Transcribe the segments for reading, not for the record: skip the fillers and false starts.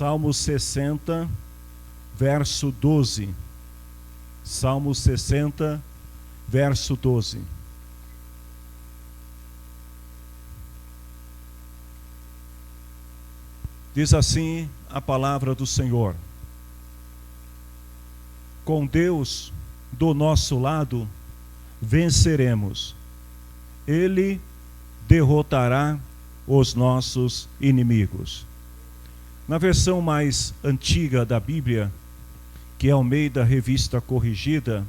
Salmo 60, verso 12. Salmo 60, verso 12. Diz assim a palavra do Senhor: com Deus do nosso lado, venceremos. Ele derrotará os nossos inimigos. Na versão mais antiga da Bíblia, que é Almeida Revista Corrigida,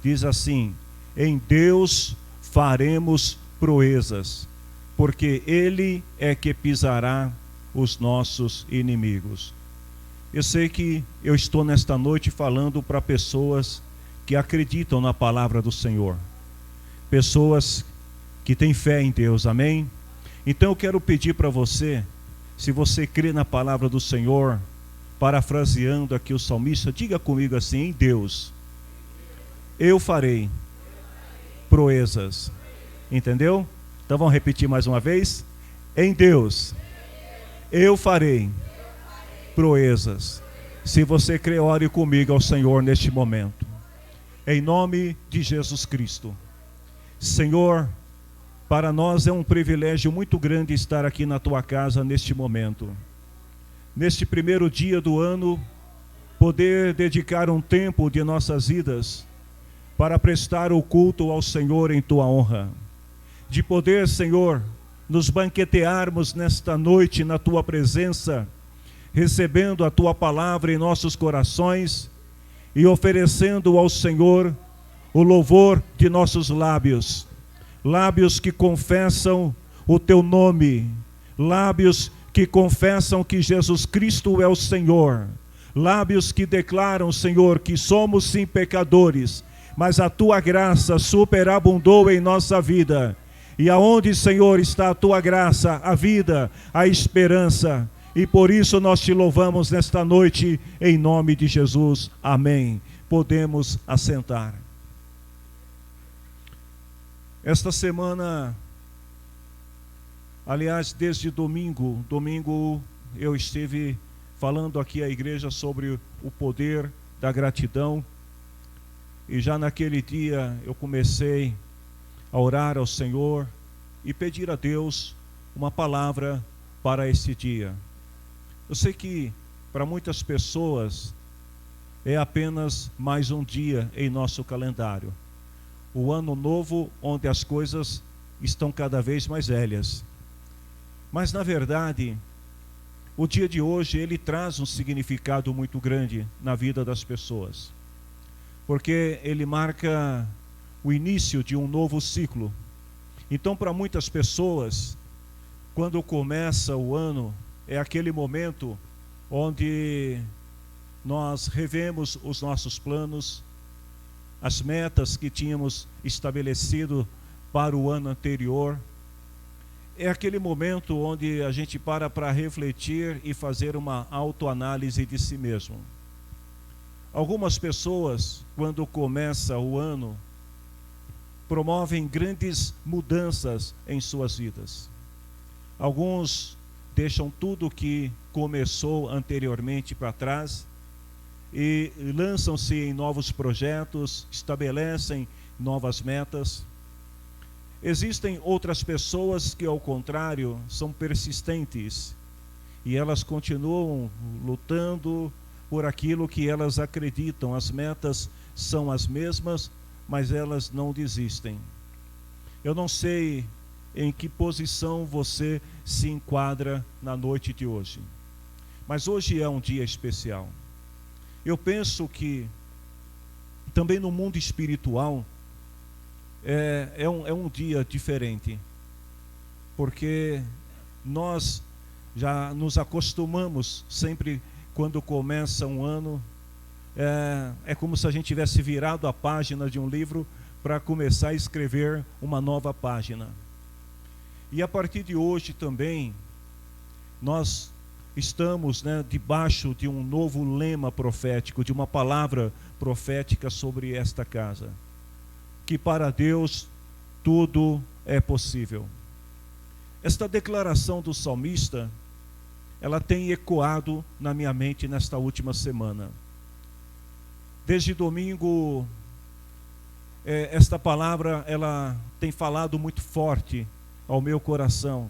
diz assim: em Deus faremos proezas, porque Ele é que pisará os nossos inimigos. Eu sei que eu estou nesta noite falando para pessoas que acreditam na palavra do Senhor, pessoas que têm fé em Deus, amém? Então eu quero pedir para você, se você crê na palavra do Senhor, parafraseando aqui o salmista, diga comigo assim: em Deus eu farei proezas. Entendeu? Então vamos repetir mais uma vez: em Deus eu farei proezas. Se você crê, ore comigo ao Senhor neste momento. Em nome de Jesus Cristo. Senhor, para nós é um privilégio muito grande estar aqui na tua casa neste momento. Neste primeiro dia do ano, poder dedicar um tempo de nossas vidas para prestar o culto ao Senhor em tua honra. De poder, Senhor, nos banquetearmos nesta noite na tua presença, recebendo a tua palavra em nossos corações e oferecendo ao Senhor o louvor de nossos lábios. Lábios que confessam o teu nome, lábios que confessam que Jesus Cristo é o Senhor, lábios que declaram, Senhor, que somos sim pecadores, mas a tua graça superabundou em nossa vida. E aonde, Senhor, está a tua graça, a vida, a esperança. E por isso nós te louvamos nesta noite, em nome de Jesus. Amém. Podemos assentar. Esta semana, aliás, desde domingo eu estive falando aqui à igreja sobre o poder da gratidão. E já naquele dia eu comecei a orar ao Senhor e pedir a Deus uma palavra para esse dia. Eu sei que para muitas pessoas é apenas mais um dia em nosso calendário. O ano novo, onde as coisas estão cada vez mais velhas. Mas na verdade, o dia de hoje ele traz um significado muito grande na vida das pessoas. Porque ele marca o início de um novo ciclo. Então, para muitas pessoas, quando começa o ano, é aquele momento onde nós revemos os nossos planos, as metas que tínhamos estabelecido para o ano anterior. É aquele momento onde a gente para refletir e fazer uma autoanálise de si mesmo. Algumas pessoas, quando começa o ano, promovem grandes mudanças em suas vidas. Alguns deixam tudo que começou anteriormente para trás e lançam-se em novos projetos, estabelecem novas metas. Existem outras pessoas que, ao contrário, são persistentes e elas continuam lutando por aquilo que elas acreditam. As metas são as mesmas, mas elas não desistem. Eu não sei em que posição você se enquadra na noite de hoje, mas hoje é um dia especial. Eu penso que também no mundo espiritual é um dia diferente, porque nós já nos acostumamos sempre quando começa um ano. É como se a gente tivesse virado a página de um livro para começar a escrever uma nova página. E a partir de hoje também, nós estamos debaixo de um novo lema profético, de uma palavra profética sobre esta casa. Que para Deus tudo é possível. Esta declaração do salmista ela tem ecoado na minha mente nesta última semana. Desde domingo, esta palavra, ela tem falado muito forte ao meu coração.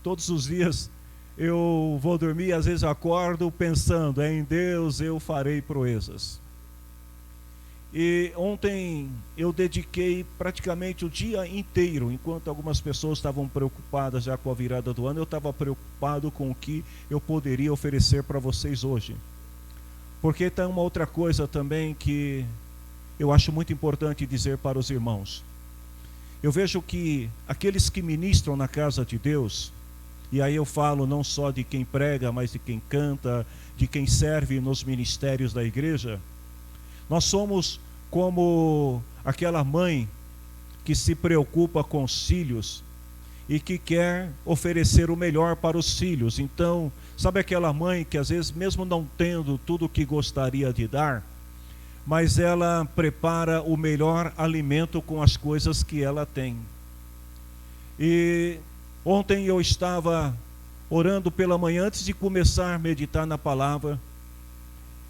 Todos os dias eu vou dormir, às vezes acordo pensando, em Deus eu farei proezas. E ontem eu dediquei praticamente o dia inteiro, enquanto algumas pessoas estavam preocupadas já com a virada do ano, eu estava preocupado com o que eu poderia oferecer para vocês hoje. Porque tem uma outra coisa também que eu acho muito importante dizer para os irmãos. Eu vejo que aqueles que ministram na casa de Deus, e aí eu falo não só de quem prega, mas de quem canta, de quem serve nos ministérios da igreja, nós somos como aquela mãe que se preocupa com os filhos e que quer oferecer o melhor para os filhos. Então, sabe aquela mãe que às vezes, mesmo não tendo tudo o que gostaria de dar, mas ela prepara o melhor alimento com as coisas que ela tem. E ontem eu estava orando pela manhã antes de começar a meditar na palavra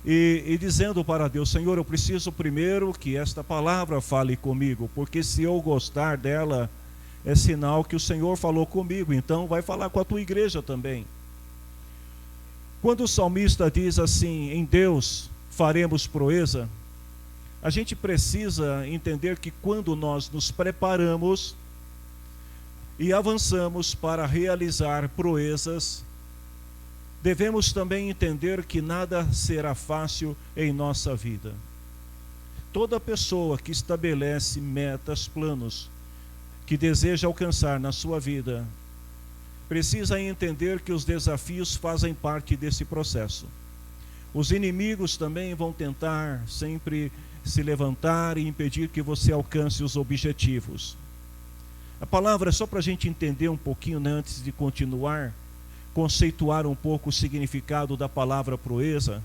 e dizendo para Deus, Senhor, eu preciso primeiro que esta palavra fale comigo, porque se eu gostar dela, é sinal que o Senhor falou comigo, então vai falar com a tua igreja também. Quando o salmista diz assim, em Deus faremos proeza, a gente precisa entender que quando nós nos preparamos e avançamos para realizar proezas, devemos também entender que nada será fácil em nossa vida. Toda pessoa que estabelece metas, planos, que deseja alcançar na sua vida, precisa entender que os desafios fazem parte desse processo. Os inimigos também vão tentar sempre se levantar e impedir que você alcance os objetivos. A palavra, só para a gente entender um pouquinho, né, antes de continuar, conceituar um pouco o significado da palavra proeza.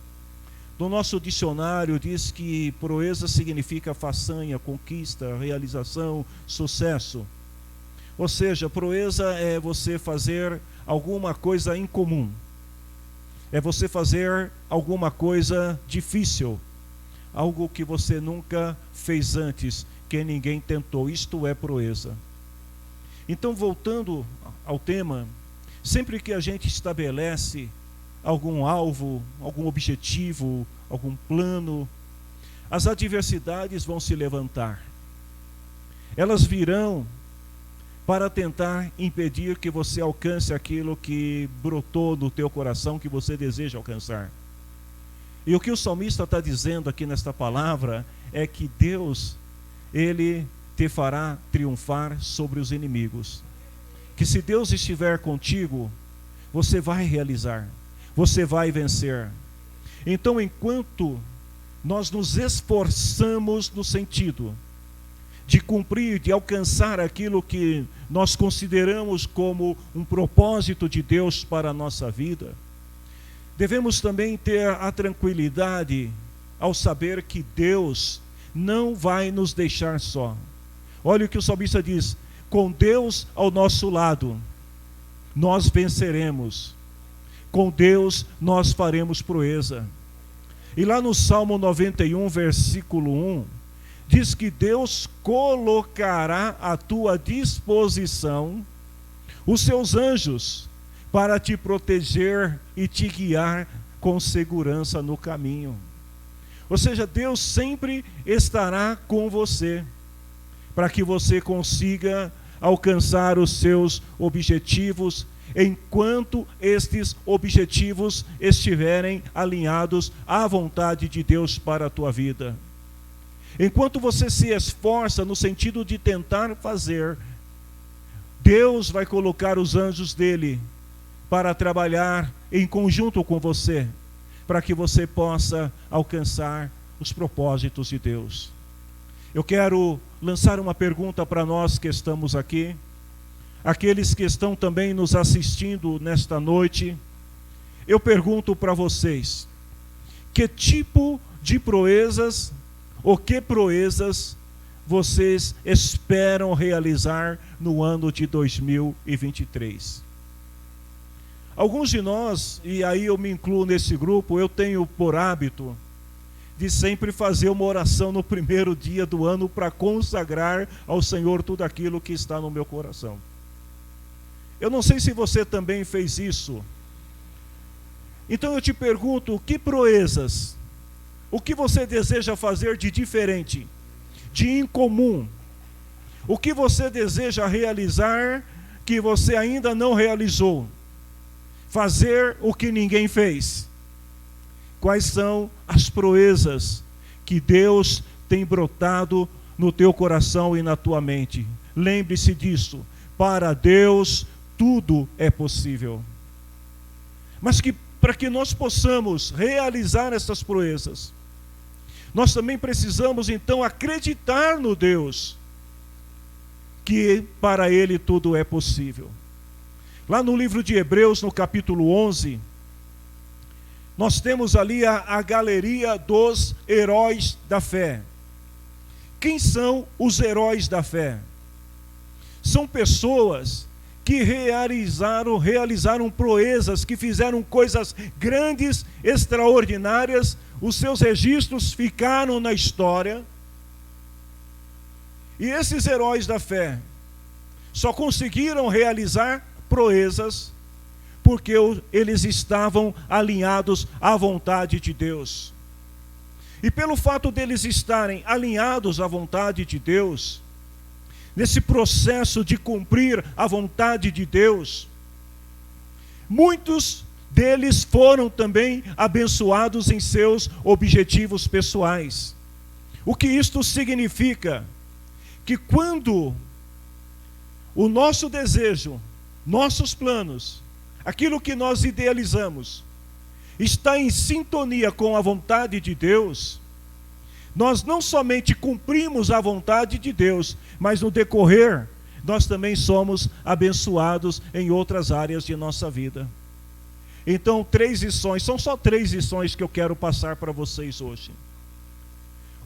No nosso dicionário diz que proeza significa façanha, conquista, realização, sucesso. Ou seja, proeza é você fazer alguma coisa incomum. É você fazer alguma coisa difícil. Algo que você nunca fez antes, que ninguém tentou. Isto é proeza. Então, voltando ao tema, sempre que a gente estabelece algum alvo, algum objetivo, algum plano, as adversidades vão se levantar. Elas virão para tentar impedir que você alcance aquilo que brotou no teu coração, que você deseja alcançar. E o que o salmista está dizendo aqui nesta palavra é que Deus, Ele te fará triunfar sobre os inimigos. Que se Deus estiver contigo, você vai realizar, você vai vencer. Então, enquanto nós nos esforçamos no sentido de cumprir, de alcançar aquilo que nós consideramos como um propósito de Deus para a nossa vida, devemos também ter a tranquilidade ao saber que Deus não vai nos deixar só. Olha o que o salmista diz: com Deus ao nosso lado, nós venceremos. Com Deus nós faremos proeza. E lá no Salmo 91, versículo 1, diz que Deus colocará à tua disposição os seus anjos para te proteger e te guiar com segurança no caminho. Ou seja, Deus sempre estará com você, para que você consiga alcançar os seus objetivos, enquanto estes objetivos estiverem alinhados à vontade de Deus para a tua vida. Enquanto você se esforça no sentido de tentar fazer, Deus vai colocar os anjos dele para trabalhar em conjunto com você, para que você possa alcançar os propósitos de Deus. Eu quero lançar uma pergunta para nós que estamos aqui, aqueles que estão também nos assistindo nesta noite. Eu pergunto para vocês, que tipo de proezas, ou que proezas vocês esperam realizar no ano de 2023? Alguns de nós, e aí eu me incluo nesse grupo, eu tenho por hábito de sempre fazer uma oração no primeiro dia do ano para consagrar ao Senhor tudo aquilo que está no meu coração. Eu não sei se você também fez isso. Então eu te pergunto, que proezas, o que você deseja fazer de diferente, de incomum? O que você deseja realizar que você ainda não realizou? Fazer o que ninguém fez. Quais são as proezas que Deus tem brotado no teu coração e na tua mente? Lembre-se disso. Para Deus tudo é possível. Mas para que nós possamos realizar essas proezas, nós também precisamos então acreditar no Deus, que para Ele tudo é possível. Lá no livro de Hebreus, no capítulo 11, nós temos ali a galeria dos heróis da fé. Quem são os heróis da fé? São pessoas que realizaram proezas, que fizeram coisas grandes, extraordinárias. Os seus registros ficaram na história. E esses heróis da fé só conseguiram realizar proezas porque eles estavam alinhados à vontade de Deus. E pelo fato deles estarem alinhados à vontade de Deus, nesse processo de cumprir a vontade de Deus, muitos deles foram também abençoados em seus objetivos pessoais. O que isto significa? Que quando o nosso desejo, nossos planos, aquilo que nós idealizamos, está em sintonia com a vontade de Deus, nós não somente cumprimos a vontade de Deus, mas no decorrer, nós também somos abençoados em outras áreas de nossa vida. Então, 3 lições, são só 3 lições que eu quero passar para vocês hoje.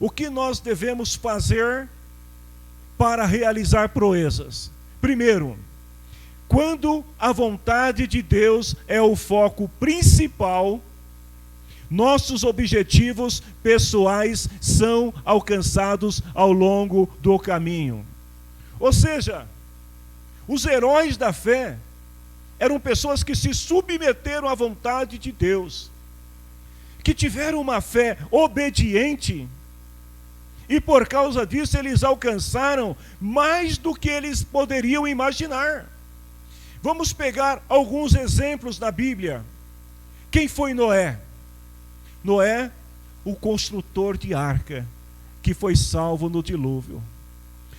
O que nós devemos fazer para realizar proezas? Primeiro, quando a vontade de Deus é o foco principal, nossos objetivos pessoais são alcançados ao longo do caminho. Ou seja, os heróis da fé eram pessoas que se submeteram à vontade de Deus, que tiveram uma fé obediente, e por causa disso eles alcançaram mais do que eles poderiam imaginar. Vamos pegar alguns exemplos da Bíblia. Quem foi Noé? Noé, o construtor de arca, que foi salvo no dilúvio.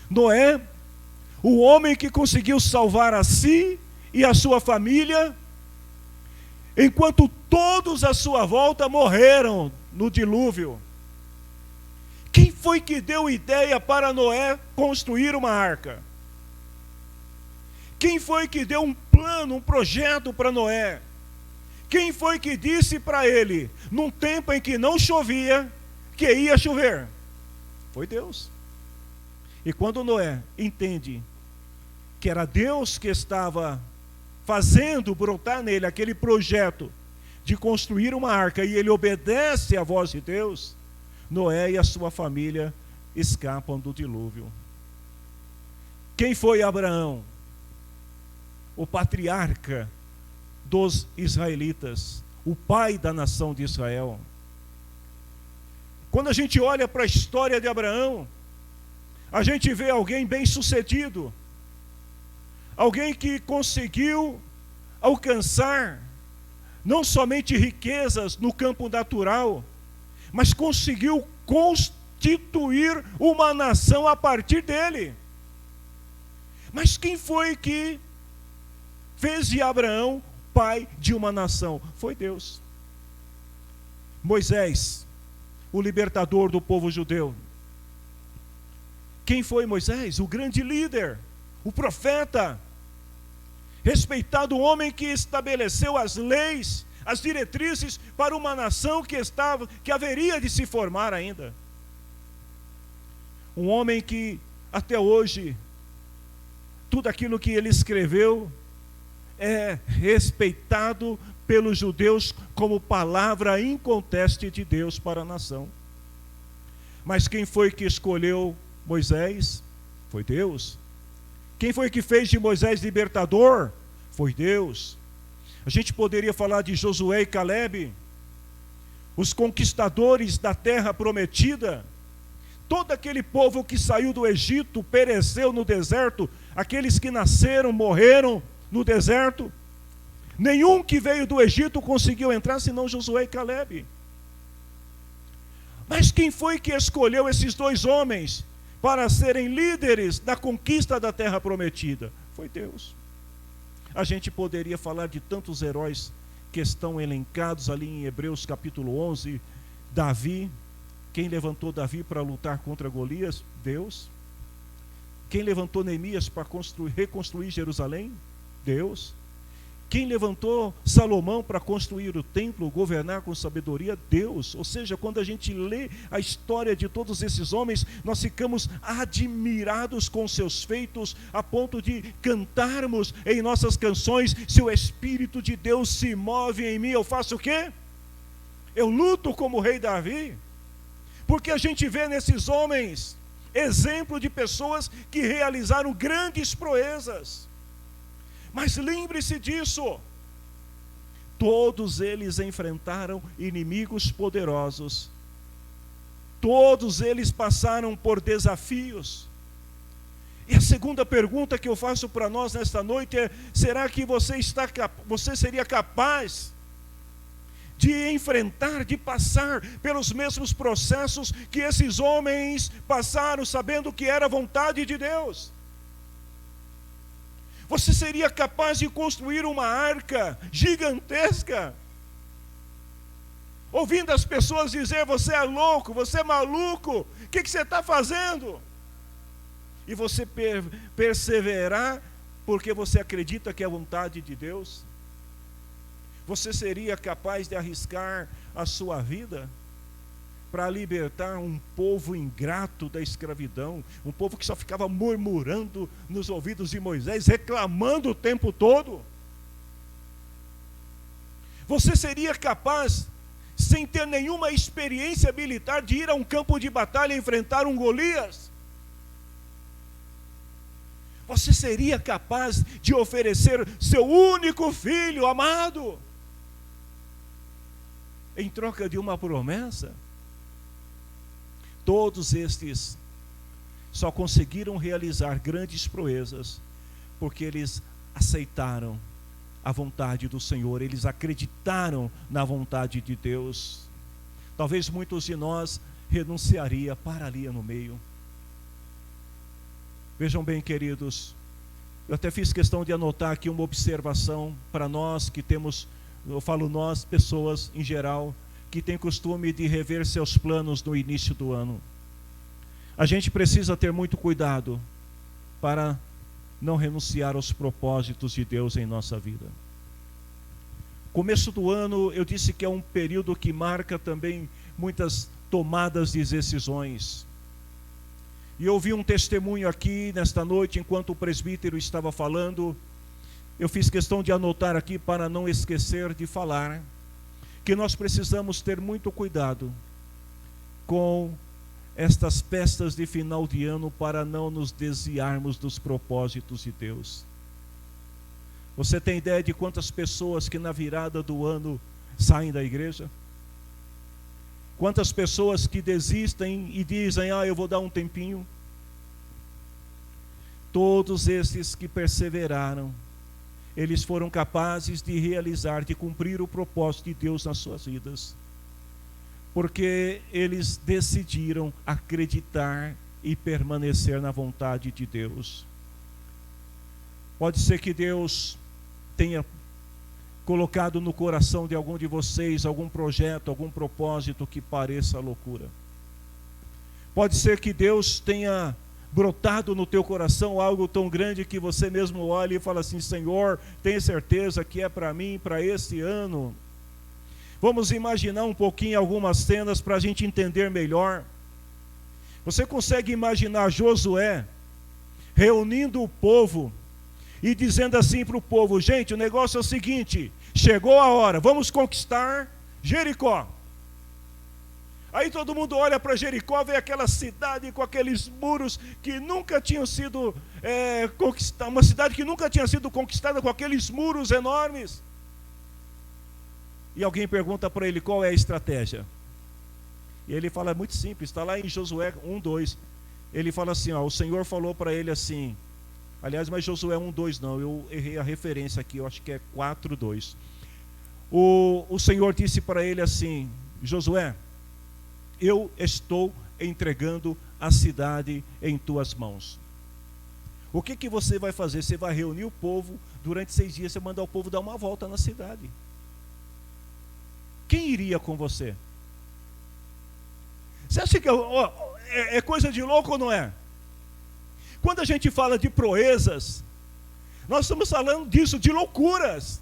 Noé, o homem que conseguiu salvar a si e a sua família, enquanto todos à sua volta morreram no dilúvio. Quem foi que deu ideia para Noé construir uma arca? Quem foi que deu um plano, um projeto para Noé? Quem foi que disse para ele, num tempo em que não chovia, que ia chover? Foi Deus. E quando Noé entende que era Deus que estava fazendo brotar nele aquele projeto de construir uma arca, e ele obedece à voz de Deus, Noé e a sua família escapam do dilúvio. Quem foi Abraão? O patriarca dos israelitas, o pai da nação de Israel. Quando a gente olha para a história de Abraão, a gente vê alguém bem-sucedido, alguém que conseguiu alcançar não somente riquezas no campo natural, mas conseguiu constituir uma nação a partir dele. Mas quem foi que fez de Abraão pai de uma nação? Foi Deus. Moisés, o libertador do povo judeu. Quem foi Moisés? O grande líder, o profeta, respeitado homem que estabeleceu as leis, as diretrizes para uma nação que haveria de se formar ainda. Um homem que até hoje tudo aquilo que ele escreveu é respeitado pelos judeus como palavra inconteste de Deus para a nação. Mas quem foi que escolheu Moisés? Foi Deus. Quem foi que fez de Moisés libertador? Foi Deus. A gente poderia falar de Josué e Calebe, os conquistadores da terra prometida. Todo aquele povo que saiu do Egito, pereceu no deserto, aqueles que nasceram, morreram no deserto. Nenhum que veio do Egito conseguiu entrar, senão Josué e Calebe. Mas quem foi que escolheu esses dois homens para serem líderes da conquista da terra prometida? Foi Deus. A gente poderia falar de tantos heróis que estão elencados ali em Hebreus capítulo 11. Davi. Quem levantou Davi para lutar contra Golias? Deus. Quem levantou Neemias para reconstruir Jerusalém? Deus. Quem levantou Salomão para construir o templo, governar com sabedoria? Deus. Ou seja, quando a gente lê a história de todos esses homens, nós ficamos admirados com seus feitos, a ponto de cantarmos em nossas canções: se o Espírito de Deus se move em mim, eu faço o quê? Eu luto como o rei Davi. Porque a gente vê nesses homens exemplo de pessoas que realizaram grandes proezas. Mas lembre-se disso, todos eles enfrentaram inimigos poderosos, todos eles passaram por desafios. E a segunda pergunta que eu faço para nós nesta noite é: será que você seria capaz de enfrentar, de passar pelos mesmos processos que esses homens passaram, sabendo que era a vontade de Deus? Você seria capaz de construir uma arca gigantesca, ouvindo as pessoas dizer: você é louco, você é maluco, o que você está fazendo? E você perseverar porque você acredita que é a vontade de Deus? Você seria capaz de arriscar a sua vida para libertar um povo ingrato da escravidão, um povo que só ficava murmurando nos ouvidos de Moisés, reclamando o tempo todo? Você seria capaz, sem ter nenhuma experiência militar, de ir a um campo de batalha e enfrentar um Golias? Você seria capaz de oferecer seu único filho amado em troca de uma promessa? Todos estes só conseguiram realizar grandes proezas porque eles aceitaram a vontade do Senhor, eles acreditaram na vontade de Deus. Talvez muitos de nós pararia no meio. Vejam bem, queridos, eu até fiz questão de anotar aqui uma observação para nós que temos, eu falo nós, pessoas em geral, que tem costume de rever seus planos no início do ano. A gente precisa ter muito cuidado para não renunciar aos propósitos de Deus em nossa vida. Começo do ano, eu disse que é um período que marca também muitas tomadas de decisões. E eu ouvi um testemunho aqui nesta noite, enquanto o presbítero estava falando. Eu fiz questão de anotar aqui para não esquecer de falar que nós precisamos ter muito cuidado com estas festas de final de ano para não nos desviarmos dos propósitos de Deus. Você tem ideia de quantas pessoas que na virada do ano saem da igreja? Quantas pessoas que desistem e dizem: eu vou dar um tempinho? Todos esses que perseveraram, eles foram capazes de realizar, de cumprir o propósito de Deus nas suas vidas, porque eles decidiram acreditar e permanecer na vontade de Deus. Pode ser que Deus tenha colocado no coração de algum de vocês algum projeto, algum propósito que pareça loucura. Pode ser que Deus tenha brotado no teu coração algo tão grande que você mesmo olha e fala assim: Senhor, tenha certeza que é para mim, para esse ano. Vamos imaginar um pouquinho algumas cenas para a gente entender melhor. Você consegue imaginar Josué reunindo o povo e dizendo assim para o povo: gente, o negócio é o seguinte, chegou a hora, vamos conquistar Jericó. Aí todo mundo olha para Jericó, vê aquela cidade com aqueles muros que nunca tinham sido conquistados, uma cidade que nunca tinha sido conquistada com aqueles muros enormes. E alguém pergunta para ele qual é a estratégia. E ele fala, muito simples, está lá em Josué 1:2. Ele fala assim, o Senhor falou para ele assim, aliás, mas Josué 1:2 não, eu errei a referência aqui, eu acho que é 4:2. O Senhor disse para ele assim, Josué, eu estou entregando a cidade em tuas mãos. O que você vai fazer? Você vai reunir o povo, durante 6 dias você mandar o povo dar uma volta na cidade. Quem iria com você? Você acha que é coisa de louco ou não é? Quando a gente fala de proezas, nós estamos falando disso, de loucuras.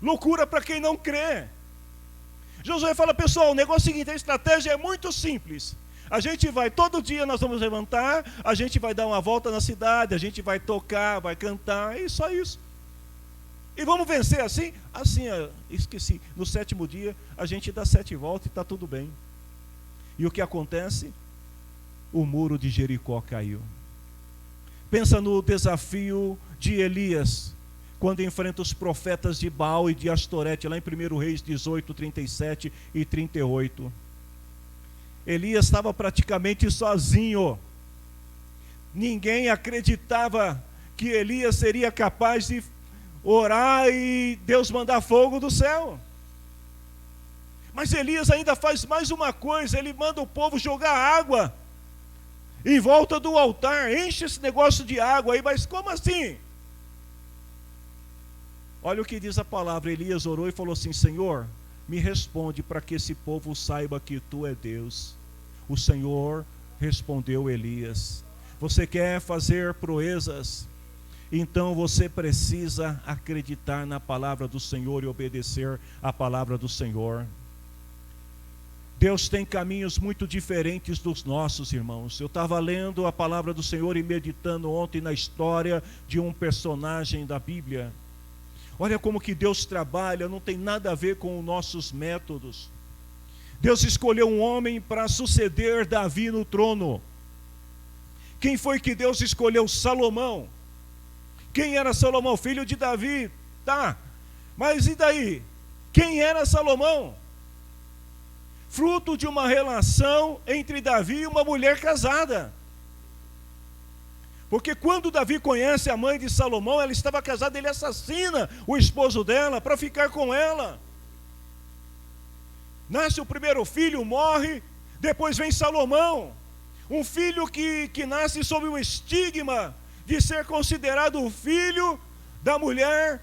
Loucura para quem não crê. Josué fala, pessoal, o negócio é o seguinte, a estratégia é muito simples. A gente vai, todo dia nós vamos levantar, a gente vai dar uma volta na cidade, a gente vai tocar, vai cantar, e só isso. E vamos vencer assim? Assim, esqueci, no 7º dia, a gente dá 7 voltas e está tudo bem. E o que acontece? O muro de Jericó caiu. Pensa no desafio de Elias, quando enfrenta os profetas de Baal e de Astorete, lá em 1 Reis 18, 37 e 38. Elias estava praticamente sozinho. Ninguém acreditava que Elias seria capaz de orar e Deus mandar fogo do céu. Mas Elias ainda faz mais uma coisa, ele manda o povo jogar água em volta do altar, enche esse negócio de água aí, mas como assim? Olha o que diz a palavra, Elias orou e falou assim, Senhor, me responde para que esse povo saiba que Tu é Deus. O Senhor respondeu Elias, você quer fazer proezas? Então você precisa acreditar na palavra do Senhor e obedecer à palavra do Senhor. Deus tem caminhos muito diferentes dos nossos, irmãos. Eu estava lendo a palavra do Senhor e meditando ontem na história de um personagem da Bíblia. Olha como que Deus trabalha, não tem nada a ver com os nossos métodos. Deus escolheu um homem para suceder Davi no trono. Quem foi que Deus escolheu? Salomão. Quem era Salomão? Filho de Davi. Tá, mas e daí? Quem era Salomão? Fruto de uma relação entre Davi e uma mulher casada. Porque quando Davi conhece a mãe de Salomão, ela estava casada, ele assassina o esposo dela para ficar com ela. Nasce o primeiro filho, morre, depois vem Salomão. Um filho que nasce sob o estigma de ser considerado o filho da mulher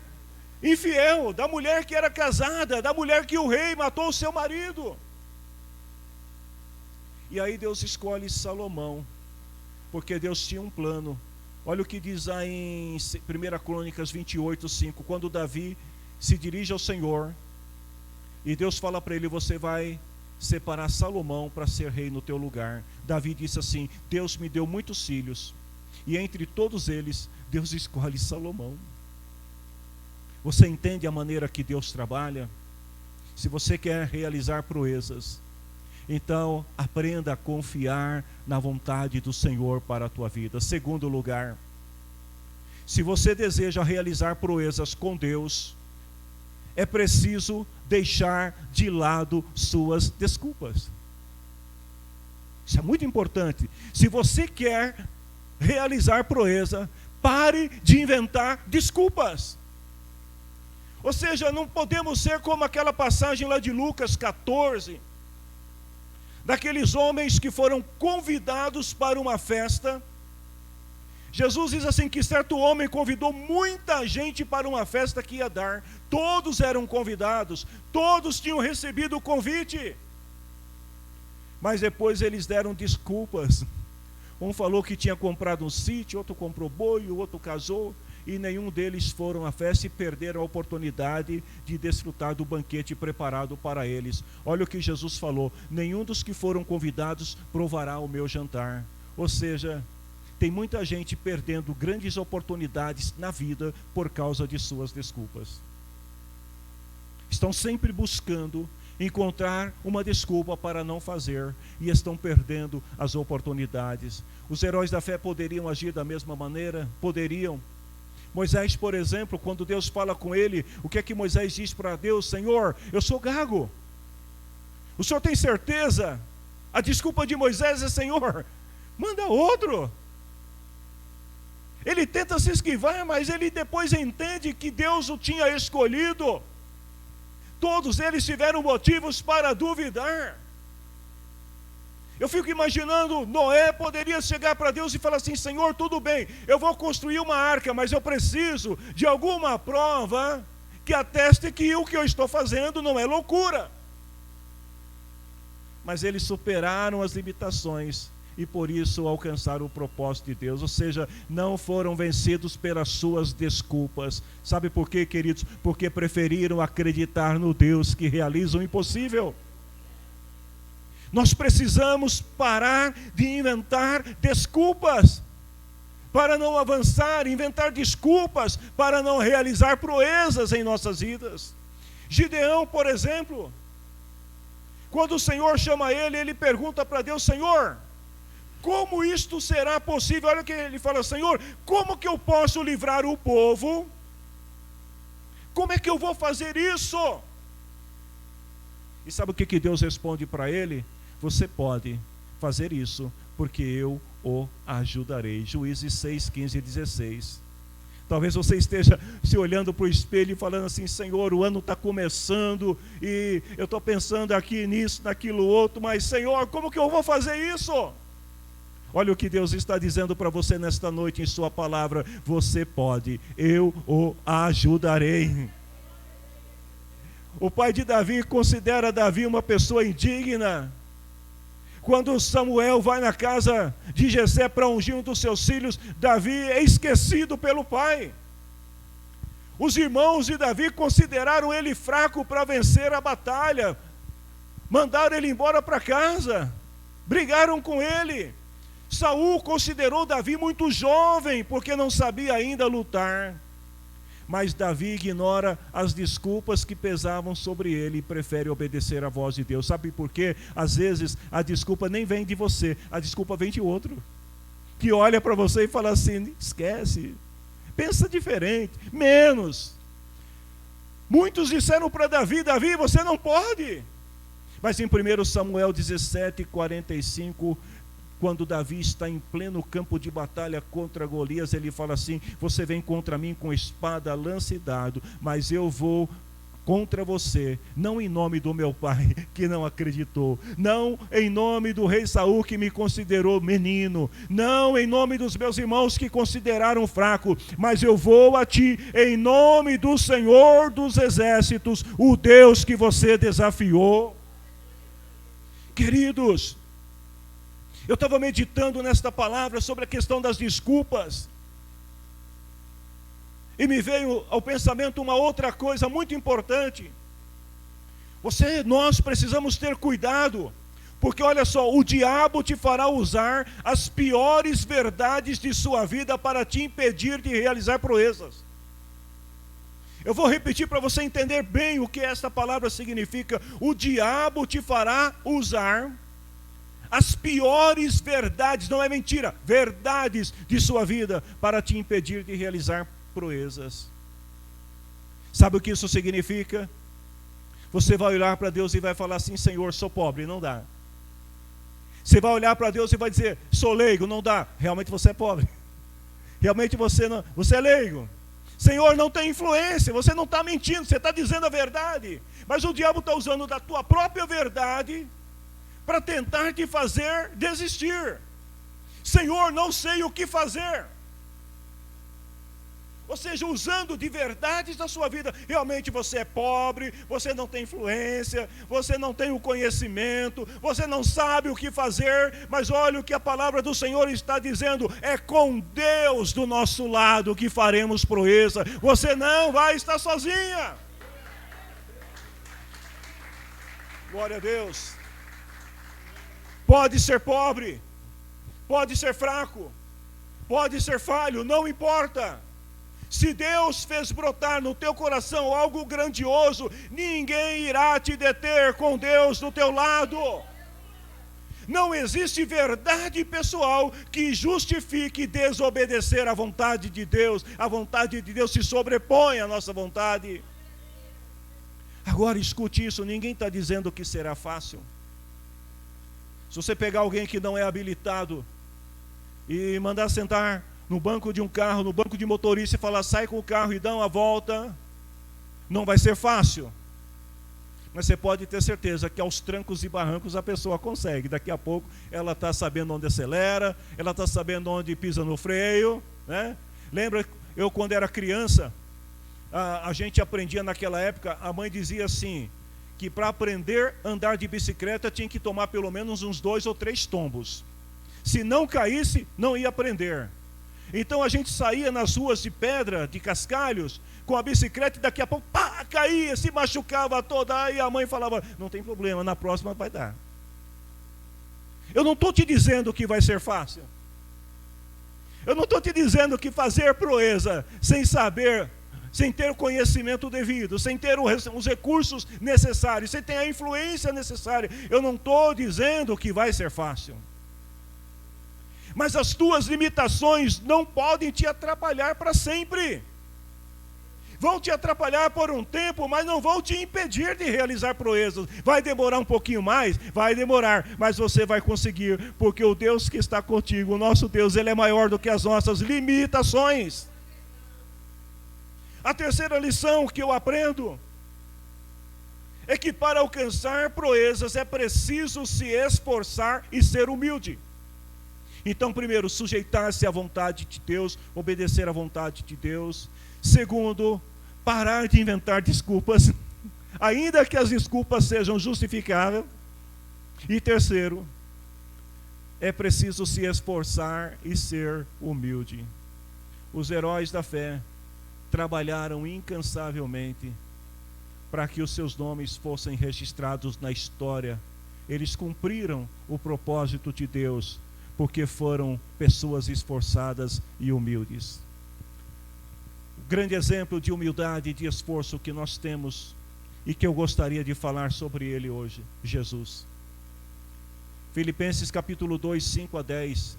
infiel, da mulher que era casada, da mulher que o rei matou o seu marido. E aí Deus escolhe Salomão, porque Deus tinha um plano. Olha o que diz lá em 1 Crônicas 28, 5. Quando Davi se dirige ao Senhor, e Deus fala para ele, você vai separar Salomão para ser rei no teu lugar. Davi disse assim, Deus me deu muitos filhos, e entre todos eles, Deus escolhe Salomão. Você entende a maneira que Deus trabalha? Se você quer realizar proezas, então aprenda a confiar na vontade do Senhor para a tua vida. Segundo lugar, se você deseja realizar proezas com Deus, é preciso deixar de lado suas desculpas. Isso é muito importante. Se você quer realizar proeza, pare de inventar desculpas. Ou seja, não podemos ser como aquela passagem lá de Lucas 14, daqueles homens que foram convidados para uma festa. Jesus diz assim que certo homem convidou muita gente para uma festa que ia dar. Todos eram convidados, todos tinham recebido o convite. Mas depois eles deram desculpas. Um falou que tinha comprado um sítio, outro comprou boi, o outro casou, e nenhum deles foram à festa e perderam a oportunidade de desfrutar do banquete preparado para eles. Olha o que Jesus falou, nenhum dos que foram convidados provará o meu jantar. Ou seja, Tem muita gente perdendo grandes oportunidades na vida por causa de suas desculpas. Estão sempre buscando encontrar uma desculpa para não fazer e estão perdendo as oportunidades. Os heróis da fé poderiam agir da mesma maneira? Poderiam. Moisés, por exemplo, quando Deus fala com ele, o que é que Moisés diz para Deus? Senhor, eu sou gago. O Senhor tem certeza? A desculpa de Moisés é: Senhor, manda outro. Ele tenta se esquivar, mas ele depois entende que Deus o tinha escolhido. Todos eles tiveram motivos para duvidar. Eu fico imaginando, Noé poderia chegar para Deus e falar assim: Senhor, tudo bem, eu vou construir uma arca, mas eu preciso de alguma prova que ateste que o que eu estou fazendo não é loucura. Mas eles superaram as limitações e por isso alcançaram o propósito de Deus, ou seja, não foram vencidos pelas suas desculpas. Sabe por quê, queridos? Porque preferiram acreditar no Deus que realiza o impossível. Nós precisamos parar de inventar desculpas para não avançar, inventar desculpas para não realizar proezas em nossas vidas. Gideão, por exemplo, quando o Senhor chama ele, ele pergunta para Deus: Senhor, como isto será possível? Olha o que ele fala: Senhor, como que eu posso livrar o povo? Como é que eu vou fazer isso? E sabe o que Deus responde para ele? Você pode fazer isso, porque eu o ajudarei. Juízes 6, 15 e 16. Talvez você esteja se olhando para o espelho e falando assim: Senhor, o ano está começando e eu estou pensando aqui nisso, naquilo outro, mas Senhor, como que eu vou fazer isso? Olha o que Deus está dizendo para você nesta noite em sua palavra: você pode, eu o ajudarei. O pai de Davi considera Davi uma pessoa indigna. Quando Samuel vai na casa de Jessé para ungir um dos seus filhos, Davi é esquecido pelo pai. Os irmãos de Davi consideraram ele fraco para vencer a batalha. Mandaram ele embora para casa. Brigaram com ele. Saul considerou Davi muito jovem, porque não sabia ainda lutar. Mas Davi ignora as desculpas que pesavam sobre ele e prefere obedecer à voz de Deus. Sabe por quê? Às vezes a desculpa nem vem de você, a desculpa vem de outro, que olha para você e fala assim: esquece, pensa diferente, menos. Muitos disseram para Davi: Davi, você não pode. Mas em 1 Samuel 17, 45, quando Davi está em pleno campo de batalha contra Golias, ele fala assim: você vem contra mim com espada, lança e dardo, mas eu vou contra você, não em nome do meu pai, que não acreditou, não em nome do rei Saul, que me considerou menino, não em nome dos meus irmãos que consideraram fraco, mas eu vou a ti em nome do Senhor dos exércitos, o Deus que você desafiou. Queridos, eu estava meditando nesta palavra sobre a questão das desculpas. E me veio ao pensamento uma outra coisa muito importante. Nós precisamos ter cuidado. Porque olha só, o diabo te fará usar as piores verdades de sua vida para te impedir de realizar proezas. Eu vou repetir para você entender bem o que esta palavra significa. O diabo te fará usar as piores verdades, não é mentira, verdades de sua vida para te impedir de realizar proezas. Sabe o que isso significa? Você vai olhar para Deus e vai falar assim: Senhor, sou pobre, não dá. Você vai olhar para Deus e vai dizer: sou leigo, não dá. Realmente você é pobre. Realmente você é leigo. Senhor, não tem influência, você não está mentindo, você está dizendo a verdade. Mas o diabo está usando da tua própria verdade para tentar te fazer desistir. Senhor, não sei o que fazer. Ou seja, usando de verdades da sua vida. Realmente você é pobre, você não tem influência, você não tem o conhecimento, você não sabe o que fazer, mas olha o que a palavra do Senhor está dizendo: é com Deus do nosso lado que faremos proeza. Você não vai estar sozinha. Glória a Deus. Pode ser pobre, pode ser fraco, Pode ser falho, não importa. Se Deus fez brotar no teu coração algo grandioso, ninguém irá te deter com Deus do teu lado. Não existe verdade pessoal que justifique desobedecer à vontade de Deus. A vontade de Deus se sobrepõe à nossa vontade. Agora escute isso, ninguém está dizendo que será fácil. Se você pegar alguém que não é habilitado e mandar sentar no banco de um carro, no banco de motorista e falar, sai com o carro e dá uma volta, não vai ser fácil. Mas você pode ter certeza que aos trancos e barrancos a pessoa consegue. Daqui a pouco ela está sabendo onde acelera, ela está sabendo onde pisa no freio, né? Lembra, eu quando era criança, a gente aprendia naquela época, a mãe dizia assim, que para aprender a andar de bicicleta tinha que tomar pelo menos uns 2 ou 3 tombos. Se não caísse, não ia aprender. Então a gente saía nas ruas de pedra, de cascalhos, com a bicicleta e daqui a pouco, pá, caía, se machucava toda. Aí a mãe falava, não tem problema, na próxima vai dar. Eu não estou te dizendo que vai ser fácil. Eu não estou te dizendo que fazer proeza sem saber, sem ter o conhecimento devido, sem ter os recursos necessários, sem ter a influência necessária, eu não estou dizendo que vai ser fácil. Mas as tuas limitações não podem te atrapalhar para sempre. Vão te atrapalhar por um tempo, mas não vão te impedir de realizar proezas. Vai demorar um pouquinho mais? Vai demorar, mas você vai conseguir, porque o Deus que está contigo, o nosso Deus, Ele é maior do que as nossas limitações. A terceira lição que eu aprendo é que para alcançar proezas é preciso se esforçar e ser humilde. Então, primeiro, sujeitar-se à vontade de Deus, obedecer à vontade de Deus. Segundo, parar de inventar desculpas, ainda que as desculpas sejam justificáveis. E terceiro, é preciso se esforçar e ser humilde. Os heróis da fé trabalharam incansavelmente para que os seus nomes fossem registrados na história. Eles cumpriram o propósito de Deus, porque foram pessoas esforçadas e humildes. O grande exemplo de humildade e de esforço que nós temos e que eu gostaria de falar sobre ele hoje, Jesus. Filipenses capítulo 2, 5 a 10.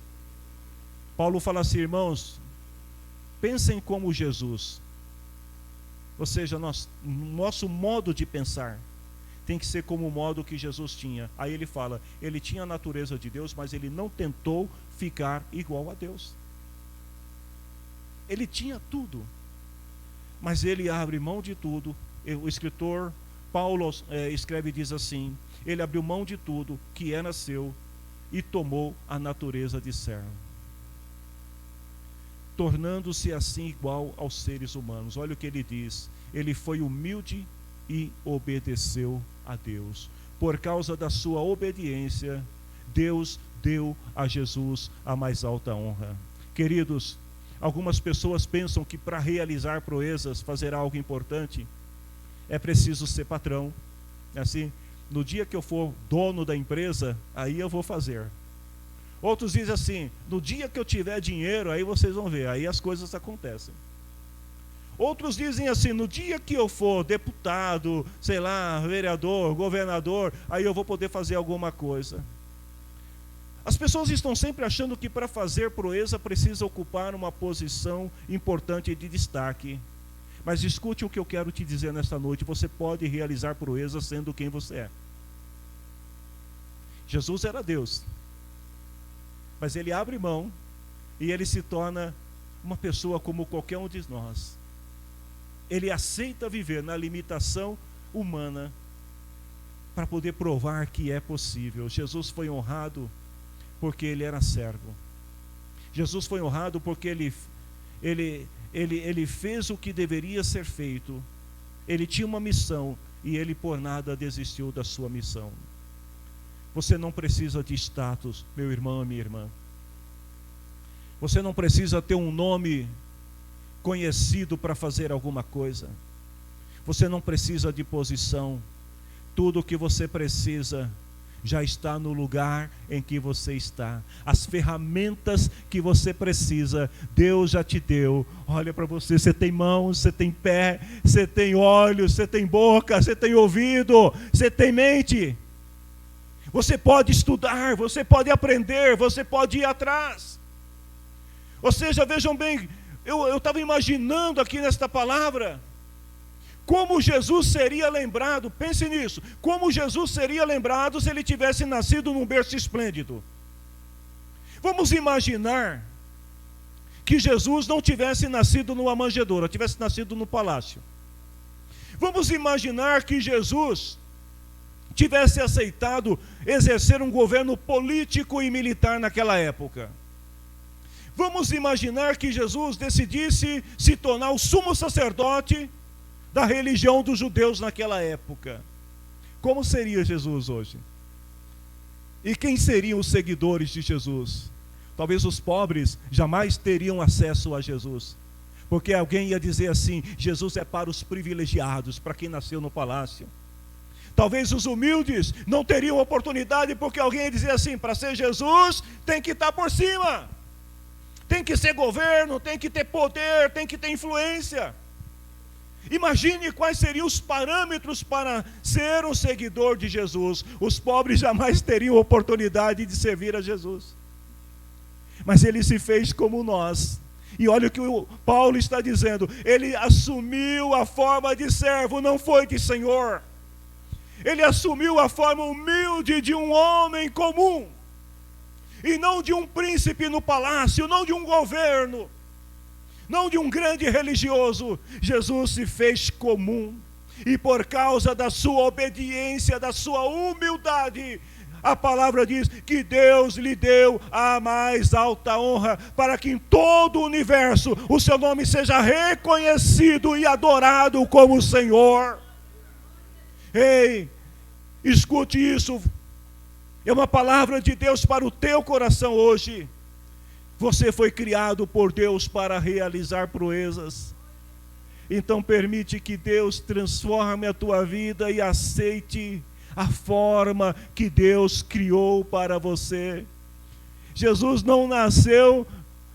Paulo fala assim, irmãos, pensem como Jesus. Ou seja, nosso modo de pensar tem que ser como o modo que Jesus tinha. Aí ele fala, ele tinha a natureza de Deus, mas ele não tentou ficar igual a Deus. Ele tinha tudo, mas ele abre mão de tudo. O escritor Paulo escreve e diz assim, ele abriu mão de tudo que era seu e tomou a natureza de servo, tornando-se assim igual aos seres humanos. Olha o que ele diz, ele foi humilde e obedeceu a Deus. Por causa da sua obediência, Deus deu a Jesus a mais alta honra. Queridos, algumas pessoas pensam que para realizar proezas, fazer algo importante, é preciso ser patrão. Assim, no dia que eu for dono da empresa, aí eu vou fazer. Outros dizem assim, no dia que eu tiver dinheiro, aí vocês vão ver, aí as coisas acontecem. Outros dizem assim, no dia que eu for deputado, sei lá, vereador, governador, aí eu vou poder fazer alguma coisa. As pessoas estão sempre achando que para fazer proeza precisa ocupar uma posição importante de destaque. Mas escute o que eu quero te dizer nesta noite, você pode realizar proeza sendo quem você é. Jesus era Deus, mas ele abre mão e ele se torna uma pessoa como qualquer um de nós. Ele aceita viver na limitação humana para poder provar que é possível. Jesus foi honrado porque ele era servo. Jesus foi honrado porque ele fez o que deveria ser feito. Ele tinha uma missão e ele por nada desistiu da sua missão. Você não precisa de status, meu irmão e minha irmã. Você não precisa ter um nome conhecido para fazer alguma coisa. Você não precisa de posição. Tudo o que você precisa já está no lugar em que você está. As ferramentas que você precisa, Deus já te deu. Olha para você, você tem mãos, você tem pé, você tem olhos, você tem boca, você tem ouvido, você tem mente. Você pode estudar, você pode aprender, você pode ir atrás. Ou seja, vejam bem, eu estava imaginando aqui nesta palavra, como Jesus seria lembrado, pense nisso, como Jesus seria lembrado se ele tivesse nascido num berço esplêndido. Vamos imaginar que Jesus não tivesse nascido numa manjedoura, tivesse nascido no palácio. Vamos imaginar que Jesus tivesse aceitado exercer um governo político e militar naquela época. Vamos imaginar que Jesus decidisse se tornar o sumo sacerdote da religião dos judeus naquela época. Como seria Jesus hoje? E quem seriam os seguidores de Jesus? Talvez os pobres jamais teriam acesso a Jesus, porque alguém ia dizer assim: Jesus é para os privilegiados, para quem nasceu no palácio. Talvez os humildes não teriam oportunidade, porque alguém ia dizer assim: para ser Jesus tem que estar por cima, tem que ser governo, tem que ter poder, tem que ter influência. Imagine quais seriam os parâmetros para ser um seguidor de Jesus. Os pobres jamais teriam oportunidade de servir a Jesus, mas ele se fez como nós. E olha o que o Paulo está dizendo: ele assumiu a forma de servo, não foi de senhor. Ele assumiu a forma humilde de um homem comum, e não de um príncipe no palácio, não de um governo, não de um grande religioso. Jesus se fez comum, e por causa da sua obediência, da sua humildade, a palavra diz que Deus lhe deu a mais alta honra, para que em todo o universo o seu nome seja reconhecido e adorado como Senhor. Ei, escute isso, é uma palavra de Deus para o teu coração hoje. Você foi criado por Deus para realizar proezas. Então permite que Deus transforme a tua vida e aceite a forma que Deus criou para você. Jesus não nasceu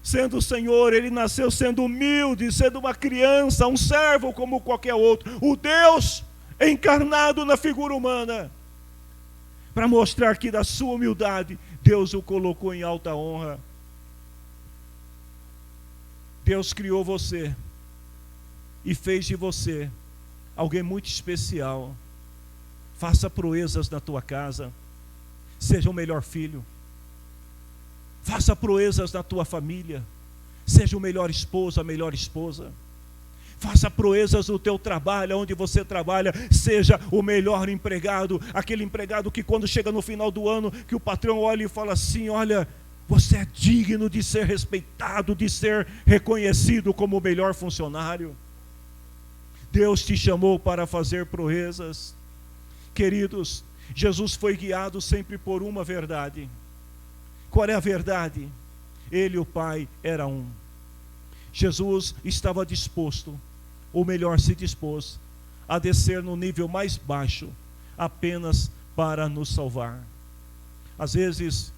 sendo o Senhor, ele nasceu sendo humilde, sendo uma criança, um servo como qualquer outro. O Deus encarnado na figura humana, para mostrar que da sua humildade Deus o colocou em alta honra. Deus criou você e fez de você alguém muito especial. Faça proezas na tua casa, seja o melhor filho. Faça proezas na tua família, seja o melhor esposo, a melhor esposa. Faça proezas no teu trabalho, onde você trabalha, seja o melhor empregado, aquele empregado que quando chega no final do ano, que o patrão olha e fala assim: olha, você é digno de ser respeitado, de ser reconhecido como o melhor funcionário. Deus te chamou para fazer proezas. Queridos, Jesus foi guiado sempre por uma verdade. Qual é a verdade? Ele e o Pai eram um. Jesus estava disposto, ou melhor, se dispôs a descer no nível mais baixo, apenas para nos salvar. Às vezes,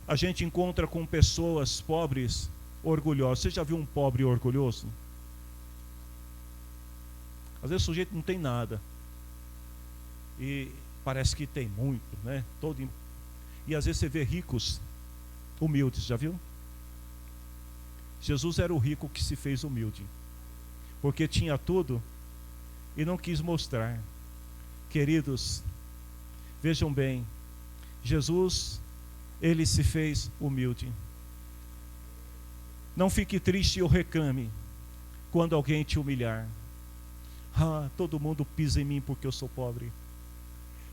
a gente encontra com pessoas pobres, orgulhosas. Você já viu um pobre orgulhoso? Às vezes o sujeito não tem nada, e parece que tem muito, né? E às vezes você vê ricos humildes, já viu? Jesus era o rico que se fez humilde, porque tinha tudo e não quis mostrar. Queridos, vejam bem, Jesus, ele se fez humilde. Não fique triste ou reclame quando alguém te humilhar. Todo mundo pisa em mim porque eu sou pobre.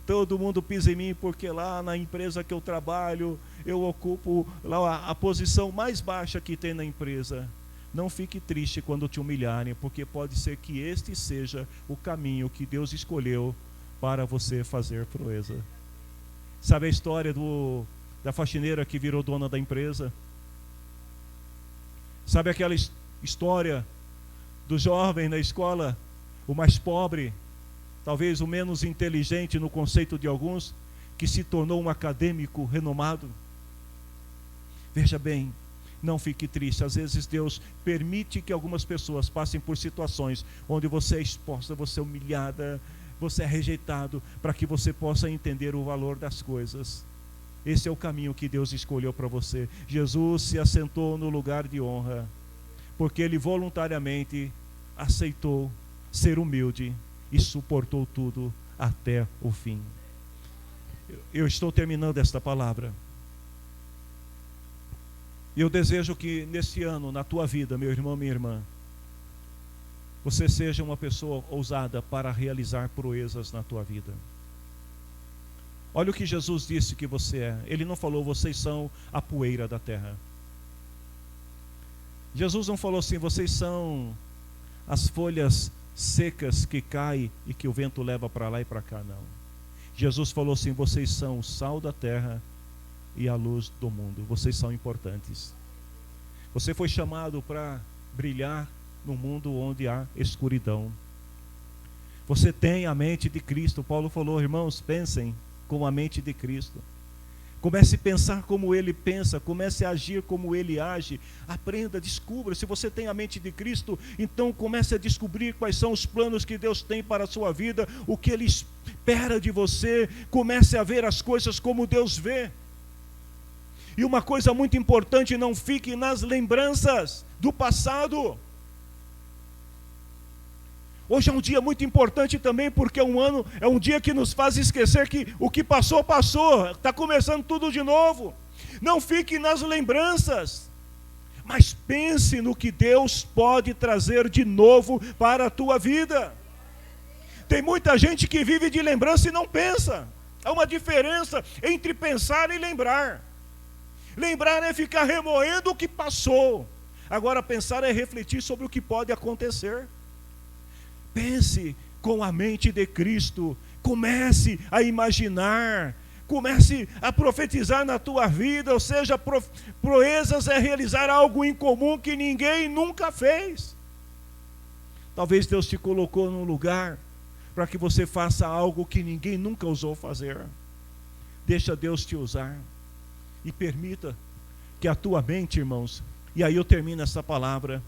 Todo mundo pisa em mim porque lá na empresa que eu trabalho, eu ocupo lá a posição mais baixa que tem na empresa. Não fique triste quando te humilharem, porque pode ser que este seja o caminho que Deus escolheu para você fazer proeza. Sabe a história da faxineira que virou dona da empresa? Sabe aquela história do jovem na escola, o mais pobre, talvez o menos inteligente no conceito de alguns, que se tornou um acadêmico renomado. Veja bem, não fique triste. Às vezes Deus permite que algumas pessoas passem por situações onde você é exposta, você é humilhada, você é rejeitado, para que você possa entender o valor das coisas. Esse é o caminho que Deus escolheu para você. Jesus se assentou no lugar de honra, porque Ele voluntariamente aceitou ser humilde e suportou tudo até o fim. Eu estou terminando esta palavra. Eu desejo que nesse ano, na tua vida, meu irmão, minha irmã, você seja uma pessoa ousada para realizar proezas na tua vida. Olha o que Jesus disse que você é. Ele não falou, vocês são a poeira da terra. Jesus não falou assim, vocês são as folhas secas que caem e que o vento leva para lá e para cá, não. Jesus falou assim, vocês são o sal da terra e a luz do mundo. Vocês são importantes. Você foi chamado para brilhar no mundo onde há escuridão. Você tem a mente de Cristo. Paulo falou, irmãos, pensem com a mente de Cristo. Comece a pensar como Ele pensa, comece a agir como Ele age. Aprenda, descubra. Se você tem a mente de Cristo, então comece a descobrir quais são os planos que Deus tem para a sua vida, o que Ele espera de você. Comece a ver as coisas como Deus vê. E uma coisa muito importante, não fique nas lembranças do passado. Hoje é um dia muito importante também, porque é um dia que nos faz esquecer que o que passou, passou. Está começando tudo de novo. Não fique nas lembranças, mas pense no que Deus pode trazer de novo para a tua vida. Tem muita gente que vive de lembrança e não pensa. Há uma diferença entre pensar e lembrar. Lembrar é ficar remoendo o que passou. Agora pensar é refletir sobre o que pode acontecer. Pense com a mente de Cristo. Comece a imaginar. Comece a profetizar na tua vida. Ou seja, proezas é realizar algo incomum que ninguém nunca fez. Talvez Deus te colocou num lugar para que você faça algo que ninguém nunca ousou fazer. Deixa Deus te usar. E permita que a tua mente, irmãos, e aí eu termino essa palavra,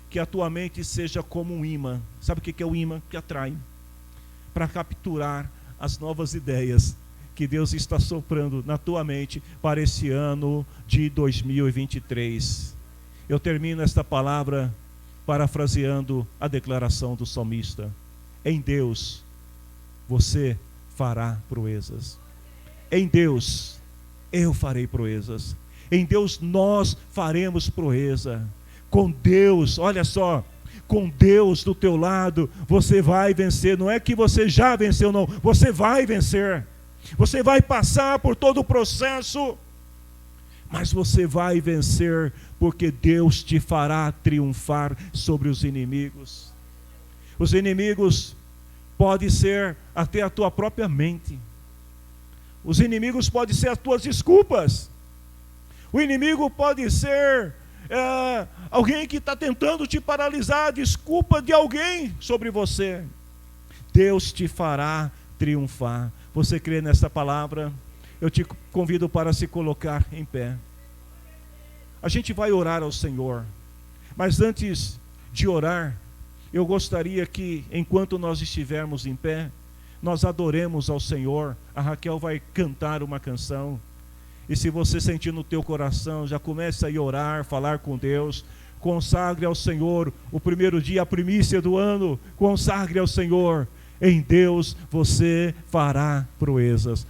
que a tua mente seja como um imã. Sabe o que é o imã? Que atrai, para capturar as novas ideias que Deus está soprando na tua mente para esse ano de 2023. Eu termino esta palavra parafraseando a declaração do salmista: em Deus você fará proezas. Em Deus eu farei proezas. Em Deus nós faremos proeza. Com Deus, olha só, com Deus do teu lado, você vai vencer. Não é que você já venceu, não. Você vai vencer. Você vai passar por todo o processo, mas você vai vencer, porque Deus te fará triunfar sobre os inimigos. Os inimigos podem ser até a tua própria mente. Os inimigos podem ser as tuas desculpas. O inimigo pode ser alguém que está tentando te paralisar, a desculpa de alguém sobre você. Deus te fará triunfar. Você crê nessa palavra? Eu te convido para se colocar em pé. A gente vai orar ao Senhor, mas antes de orar, eu gostaria que, enquanto nós estivermos em pé, nós adoremos ao Senhor. A Raquel vai cantar uma canção. E se você sentir no teu coração, já comece a orar, falar com Deus. Consagre ao Senhor o primeiro dia, a primícia do ano. Consagre ao Senhor. Em Deus você fará proezas.